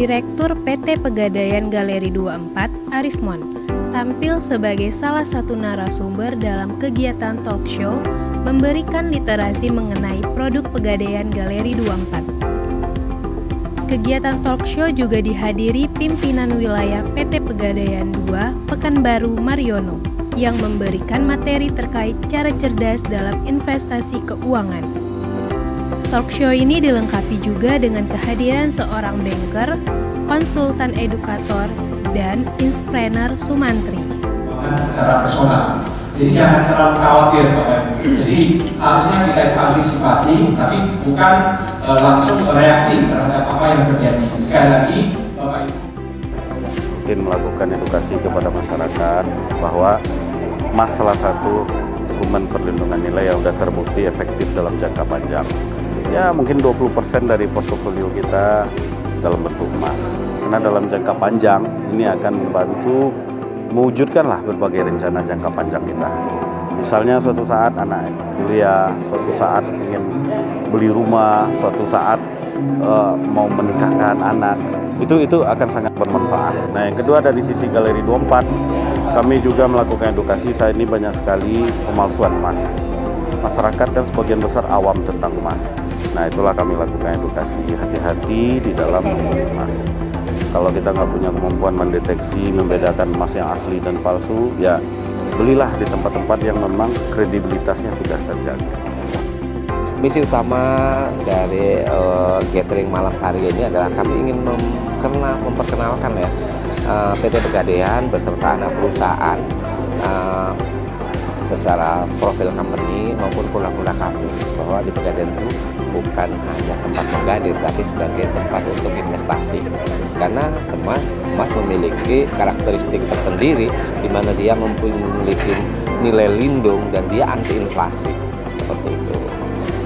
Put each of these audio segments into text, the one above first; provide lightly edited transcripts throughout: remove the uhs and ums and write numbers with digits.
Direktur PT Pegadaian Galeri 24, Arif Mon, tampil sebagai salah satu narasumber dalam kegiatan talk show memberikan literasi mengenai produk Pegadaian Galeri 24. Kegiatan talk show juga dihadiri pimpinan wilayah PT Pegadaian 2 Pekanbaru Mariono yang memberikan materi terkait cara cerdas dalam investasi keuangan. Talk show ini dilengkapi juga dengan kehadiran seorang banker, konsultan edukator, dan inspreneur Sumantri. Secara personal, jadi jangan terlalu khawatir Bapak Ibu. Jadi harusnya kita itu antisipasi, tapi bukan langsung reaksi terhadap apa yang terjadi. Sekali lagi Bapak Ibu rutin melakukan edukasi kepada masyarakat bahwa emas salah satu instrumen perlindungan nilai yang sudah terbukti efektif dalam jangka panjang. Ya mungkin 20% dari portofolio kita dalam bentuk emas. Karena dalam jangka panjang ini akan membantu mewujudkanlah berbagai rencana jangka panjang kita. Misalnya suatu saat anak kuliah, suatu saat ingin beli rumah, suatu saat mau menikahkan anak, itu akan sangat bermanfaat. Nah yang kedua dari sisi Galeri 24, kami juga melakukan edukasi. Saat ini banyak sekali pemalsuan emas. Masyarakat kan sebagian besar awam tentang emas. Nah itulah kami lakukan edukasi, hati-hati di dalam membeli emas. Kalau kita nggak punya kemampuan mendeteksi, membedakan emas yang asli dan palsu, ya belilah di tempat-tempat yang memang kredibilitasnya sudah terjaga. Misi utama dari gathering malam hari ini adalah kami ingin memperkenalkan ya PT Pegadaian beserta anak perusahaan secara profil company maupun produk-produk kami, bahwa di Pegadaian itu bukan hanya tempat menggadir, tapi sebagai tempat untuk investasi. Karena semua emas memiliki karakteristik tersendiri, di mana dia memiliki nilai lindung dan dia anti inflasi, seperti itu.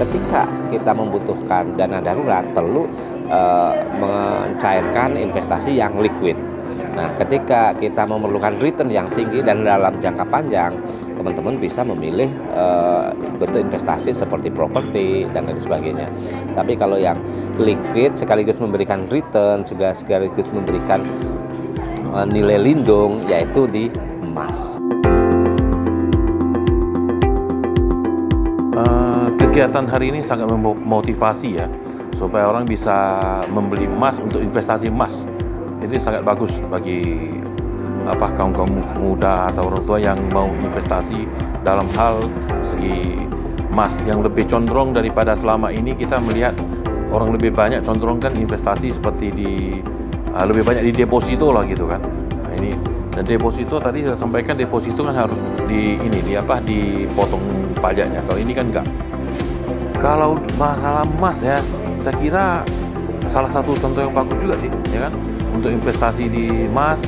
Ketika kita membutuhkan dana darurat, perlu mencairkan investasi yang liquid. Nah, ketika kita memerlukan return yang tinggi dan dalam jangka panjang, teman-teman bisa memilih bentuk investasi seperti properti dan lain sebagainya. Tapi kalau yang liquid sekaligus memberikan return, juga sekaligus memberikan nilai lindung, yaitu di emas. Kegiatan hari ini sangat memotivasi ya, supaya orang bisa membeli emas untuk investasi emas. Itu sangat bagus bagi kaum muda atau orang tua yang mau investasi dalam hal segi emas, yang lebih condong daripada selama ini kita melihat orang lebih banyak condongkan investasi seperti lebih banyak di deposito lah gitu kan. Nah, ini dan deposito tadi saya sampaikan, deposito kan harus dipotong pajaknya. Kalau ini kan enggak. Kalau masalah emas ya, saya kira salah satu contoh yang bagus juga sih, ya kan, untuk investasi di emas,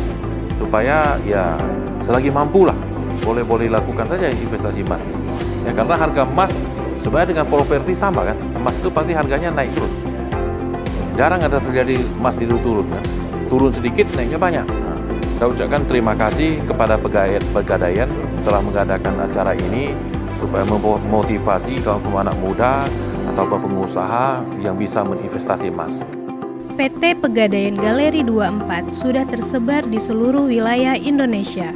supaya ya selagi mampu lah boleh lakukan saja investasi emas ya, karena harga emas sebenarnya dengan properti sama kan, emas itu pasti harganya naik terus, jarang ada terjadi emas itu turun kan, turun sedikit naiknya banyak. Saya ucapkan terima kasih kepada Pegadaian telah mengadakan acara ini supaya memotivasi kaum anak muda atau pengusaha yang bisa menginvestasi emas. PT Pegadaian Galeri 24 sudah tersebar di seluruh wilayah Indonesia.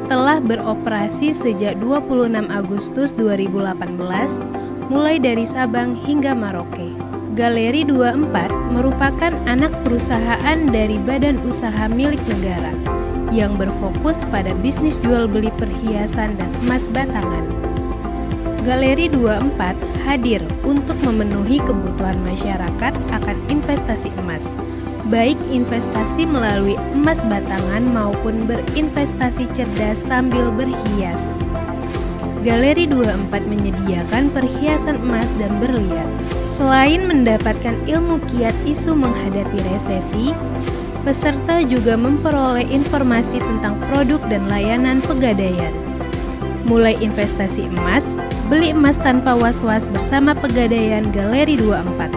Telah beroperasi sejak 26 Agustus 2018, mulai dari Sabang hingga Merauke. Galeri 24 merupakan anak perusahaan dari badan usaha milik negara yang berfokus pada bisnis jual beli perhiasan dan emas batangan. Galeri 24 hadir untuk memenuhi kebutuhan masyarakat akan investasi emas, baik investasi melalui emas batangan maupun berinvestasi cerdas sambil berhias. Galeri 24 menyediakan perhiasan emas dan berlian. Selain mendapatkan ilmu kiat isu menghadapi resesi, peserta juga memperoleh informasi tentang produk dan layanan Pegadaian. Mulai investasi emas, beli emas tanpa was-was bersama Pegadaian Galeri 24.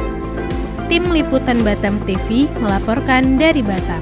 Tim Liputan Batam TV melaporkan dari Batam.